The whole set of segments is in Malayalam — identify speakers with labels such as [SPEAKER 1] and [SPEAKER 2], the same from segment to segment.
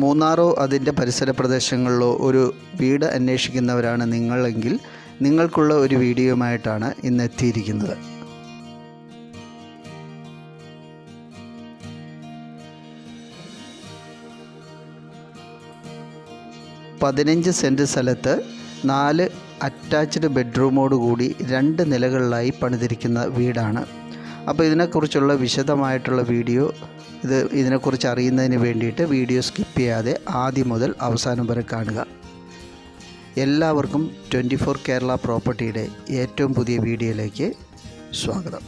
[SPEAKER 1] മൂന്നാറോ അതിൻ്റെ പരിസര പ്രദേശങ്ങളിലോ ഒരു വീട് അന്വേഷിക്കുന്നവരാണ് നിങ്ങളെങ്കിൽ നിങ്ങൾക്കുള്ള ഒരു വീഡിയോയുമായിട്ടാണ് ഇന്ന് എത്തിയിരിക്കുന്നത്. പതിനഞ്ച് സെൻറ്റ് സ്ഥലത്ത് 4 അറ്റാച്ച്ഡ് ബെഡ്റൂമോടുകൂടി 2 നിലകളിലായി പണിതിരിക്കുന്ന വീടാണ്. അപ്പോൾ ഇതിനെക്കുറിച്ചുള്ള വിശദമായിട്ടുള്ള വീഡിയോ ഇതിനെക്കുറിച്ച് അറിയുന്നതിന് വേണ്ടിയിട്ട് വീഡിയോ സ്കിപ്പ് ചെയ്യാതെ ആദ്യം മുതൽ അവസാനം വരെ കാണുക. എല്ലാവർക്കും 24 കേരള പ്രോപ്പർട്ടിയുടെ ഏറ്റവും പുതിയ വീഡിയോയിലേക്ക് സ്വാഗതം.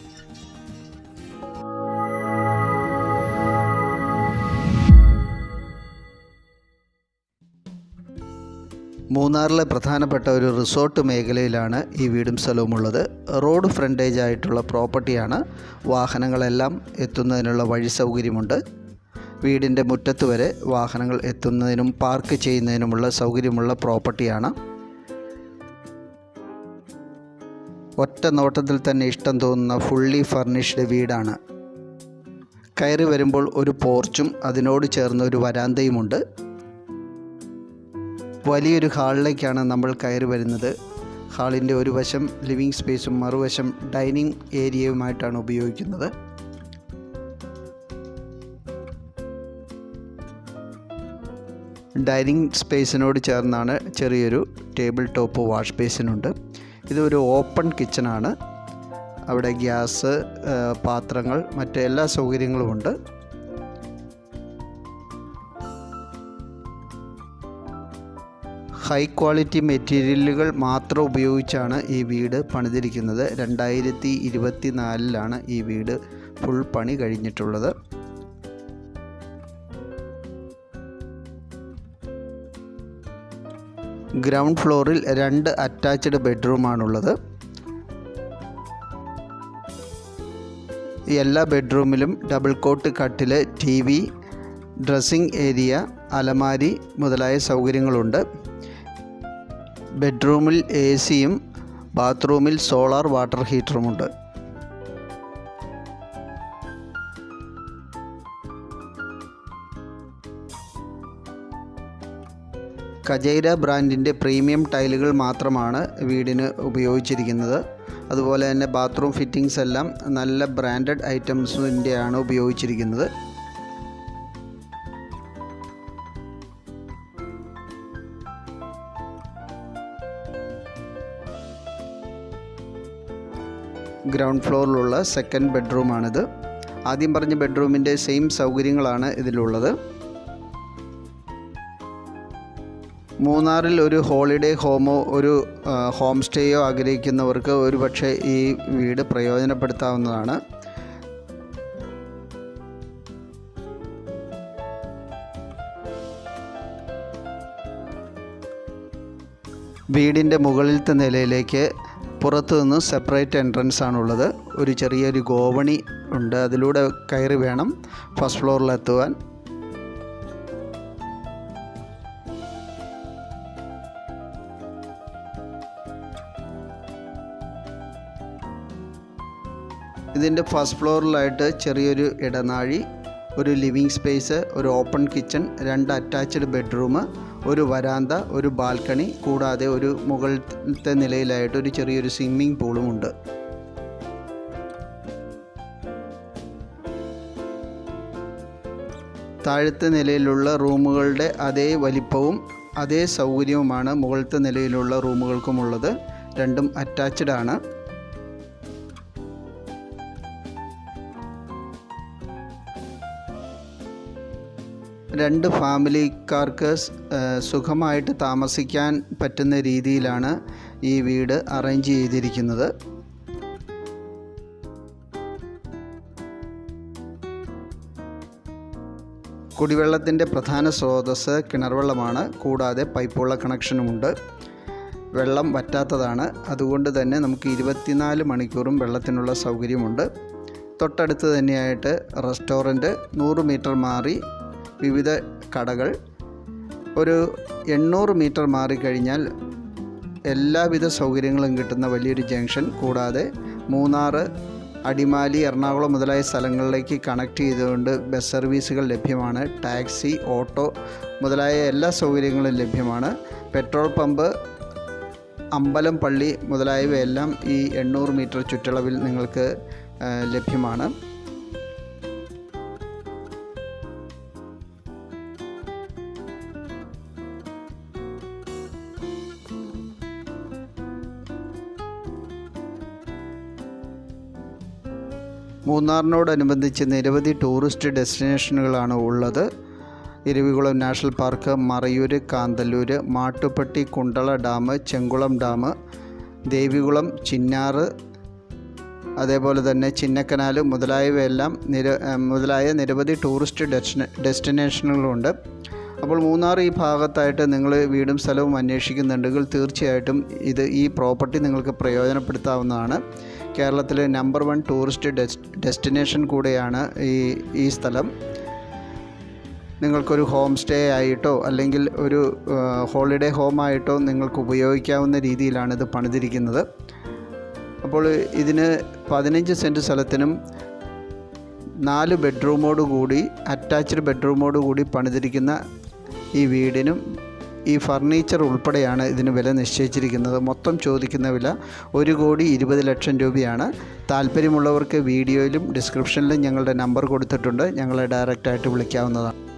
[SPEAKER 1] മൂന്നാറിലെ പ്രധാനപ്പെട്ട ഒരു റിസോർട്ട് മേഖലയിലാണ് ഈ വീടും സ്ഥലവുമുള്ളത്. റോഡ് ഫ്രണ്ടേജ് ആയിട്ടുള്ള പ്രോപ്പർട്ടിയാണ്. വാഹനങ്ങളെല്ലാം എത്തുന്നതിനുള്ള വഴി സൗകര്യമുണ്ട്. വീടിൻ്റെ മുറ്റത്ത് വരെ വാഹനങ്ങൾ എത്തുന്നതിനും പാർക്ക് ചെയ്യുന്നതിനുമുള്ള സൗകര്യമുള്ള പ്രോപ്പർട്ടിയാണ്. ഒറ്റ നോട്ടത്തിൽ തന്നെ ഇഷ്ടം തോന്നുന്ന ഫുള്ളി ഫർണിഷ്ഡ് വീടാണ്. കയറി വരുമ്പോൾ ഒരു പോർച്ചും അതിനോട് ചേർന്ന ഒരു വരാന്തയുമുണ്ട്. വലിയൊരു ഹാളിലേക്കാണ് നമ്മൾ കയറി വരുന്നത്. ഹാളിൻ്റെ ഒരു വശം ലിവിങ് സ്പേസും മറുവശം ഡൈനിങ് ഏരിയയുമായിട്ടാണ് ഉപയോഗിക്കുന്നത്. ഡൈനിങ് സ്പേസിനോട് ചേർന്നാണ് ചെറിയൊരു ടേബിൾ ടോപ്പ് വാഷ് ബേസിനുണ്ട്. ഇതൊരു ഓപ്പൺ കിച്ചണാണ്. അവിടെ ഗ്യാസ്, പാത്രങ്ങൾ, മറ്റ് എല്ലാ സൗകര്യങ്ങളുമുണ്ട്. ഹൈ ക്വാളിറ്റി മെറ്റീരിയലുകൾ മാത്രം ഉപയോഗിച്ചാണ് ഈ വീട് പണിതിരിക്കുന്നത്. 2024 ഈ വീട് ഫുൾ പണി കഴിഞ്ഞിട്ടുള്ളത്. ഗ്രൗണ്ട് ഫ്ലോറിൽ 2 അറ്റാച്ച്ഡ് ബെഡ്റൂമാണുള്ളത്. എല്ലാ ബെഡ്റൂമിലും ഡബിൾ കോട്ട് കട്ടിൽ, TV, ഡ്രസ്സിംഗ് ഏരിയ, അലമാരി മുതലായ സൗകര്യങ്ങളുണ്ട്. ബെഡ്റൂമിൽ AC-യും ബാത്റൂമിൽ സോളാർ വാട്ടർ ഹീറ്ററുമുണ്ട്. കജൈര ബ്രാൻഡിൻ്റെ പ്രീമിയം ടൈലുകൾ മാത്രമാണ് വീടിന് ഉപയോഗിച്ചിരിക്കുന്നത്. അതുപോലെ തന്നെ ബാത്റൂം ഫിറ്റിങ്സ് എല്ലാം നല്ല ബ്രാൻഡഡ് ഐറ്റംസിൻ്റെയാണ് ഉപയോഗിച്ചിരിക്കുന്നത്. ഗ്രൗണ്ട് ഫ്ലോറിലുള്ള സെക്കൻഡ് ബെഡ്റൂമാണിത്. ആദ്യം പറഞ്ഞ ബെഡ്റൂമിൻ്റെ സെയിം സൗകര്യങ്ങളാണ് ഇതിലുള്ളത്. മൂന്നാറിൽ ഒരു ഹോളിഡേ ഹോമോ ഒരു ഹോം സ്റ്റേയോ ആഗ്രഹിക്കുന്നവർക്ക് ഒരുപക്ഷെ ഈ വീട് പ്രയോജനപ്പെടുത്താവുന്നതാണ്. വീടിൻ്റെ മുകളിലത്തെ നിലയിലേക്ക് പുറത്തു നിന്ന് സെപ്പറേറ്റ് എൻട്രൻസ് ആണുള്ളത്. ഒരു ചെറിയൊരു ഗോവണി ഉണ്ട്. അതിലൂടെ കയറി വേണം ഫസ്റ്റ് ഫ്ലോറിലെത്തുവാൻ. ഇതിൻ്റെ ഫസ്റ്റ് ഫ്ലോറിലായിട്ട് ചെറിയൊരു ഇടനാഴി, ഒരു ലിവിങ് സ്പേസ്, ഒരു ഓപ്പൺ കിച്ചൺ, 2 അറ്റാച്ച്ഡ് ബെഡ്റൂം, ഒരു വരാന്ത, ഒരു ബാൽക്കണി, കൂടാതെ ഒരു മുകളിലത്തെ നിലയിലായിട്ട് ഒരു ചെറിയൊരു സ്വിമ്മിംഗ് പൂളുമുണ്ട്. താഴത്തെ നിലയിലുള്ള റൂമുകളുടെ അതേ വലിപ്പവും അതേ സൗകര്യവുമാണ് മുകളിലത്തെ നിലയിലുള്ള റൂമുകൾക്കുമുള്ളത്. രണ്ടും അറ്റാച്ച്ഡ് ആണ്. രണ്ട് ഫാമിലിക്കാർക്ക് സുഖമായിട്ട് താമസിക്കാൻ പറ്റുന്ന രീതിയിലാണ് ഈ വീട് അറേഞ്ച് ചെയ്തിരിക്കുന്നത്. കുടിവെള്ളത്തിൻ്റെ പ്രധാന സ്രോതസ്സ് കിണർവെള്ളമാണ്. കൂടാതെ പൈപ്പുള്ള കണക്ഷനുമുണ്ട്. വെള്ളം വറ്റാത്തതാണ്. അതുകൊണ്ട് തന്നെ നമുക്ക് 24 മണിക്കൂറും വെള്ളത്തിനുള്ള സൗകര്യമുണ്ട്. തൊട്ടടുത്ത് തന്നെയായിട്ട് റെസ്റ്റോറൻറ്റ്, 100 മീറ്റർ മാറി വിവിധ കടകൾ, ഒരു 800 മീറ്റർ മാറിക്കഴിഞ്ഞാൽ എല്ലാവിധ സൗകര്യങ്ങളും കിട്ടുന്ന വലിയൊരു ജംഗ്ഷൻ, കൂടാതെ മൂന്നാർ അടിമാലി, എറണാകുളം മുതലായ സ്ഥലങ്ങളിലേക്ക് കണക്ട് ചെയ്തുകൊണ്ട് ബസ് സർവീസുകൾ ലഭ്യമാണ്. ടാക്സി, ഓട്ടോ മുതലായ എല്ലാ സൗകര്യങ്ങളും ലഭ്യമാണ്. പെട്രോൾ പമ്പ്, അമ്പലം, പള്ളി മുതലായവയെല്ലാം ഈ 800 മീറ്റർ ചുറ്റളവിൽ നിങ്ങൾക്ക് ലഭ്യമാണ്. മൂന്നാറിനോടനുബന്ധിച്ച് നിരവധി ടൂറിസ്റ്റ് ഡെസ്റ്റിനേഷനുകളാണ് ഉള്ളത്. Eravikulam national park, Marayur, Kanthalloor, Mattupetty, Kundala dam, Chenkulam dam, Devikulam, Chinnar, അതേപോലെ തന്നെ ചിന്നക്കനാൽ മുതലായവയെല്ലാം മുതലായ നിരവധി ടൂറിസ്റ്റ് ഡെസ്റ്റിനേഷനുകളുണ്ട്. അപ്പോൾ മൂന്നാർ ഈ ഭാഗത്തായിട്ട് നിങ്ങൾ വീടും സ്ഥലവും അന്വേഷിക്കുന്നുണ്ടെങ്കിൽ തീർച്ചയായിട്ടും ഈ പ്രോപ്പർട്ടി നിങ്ങൾക്ക് പ്രയോജനപ്പെടുത്താവുന്നതാണ്. കേരളത്തിലെ നമ്പർ 1 ടൂറിസ്റ്റ് ഡെസ്റ്റിനേഷൻ കൂടെയാണ് ഈ സ്ഥലം. നിങ്ങൾക്കൊരു ഹോം സ്റ്റേ ആയിട്ടോ അല്ലെങ്കിൽ ഒരു ഹോളിഡേ ഹോമായിട്ടോ നിങ്ങൾക്ക് ഉപയോഗിക്കാവുന്ന രീതിയിലാണ് ഇത് പണിതിരിക്കുന്നത്. അപ്പോൾ ഇതിന് 15 സെൻറ്റ് സ്ഥലത്തിനും 4 ബെഡ്റൂമോട് കൂടി അറ്റാച്ച്ഡ് ബെഡ്റൂമോട് കൂടി പണിതിരിക്കുന്ന ഈ വീടിനും ഈ ഫർണിച്ചർ ഉൾപ്പെടെയാണ് ഇതിന് വില നിശ്ചയിച്ചിരിക്കുന്നത്. മൊത്തം ചോദിക്കുന്ന വില 1,20,00,000 രൂപയാണ്. താല്പര്യമുള്ളവർക്ക് വീഡിയോയിലും ഡിസ്ക്രിപ്ഷനിലും ഞങ്ങളുടെ നമ്പർ കൊടുത്തിട്ടുണ്ട്. ഞങ്ങളെ ഡയറക്റ്റായിട്ട് വിളിക്കാവുന്നതാണ്.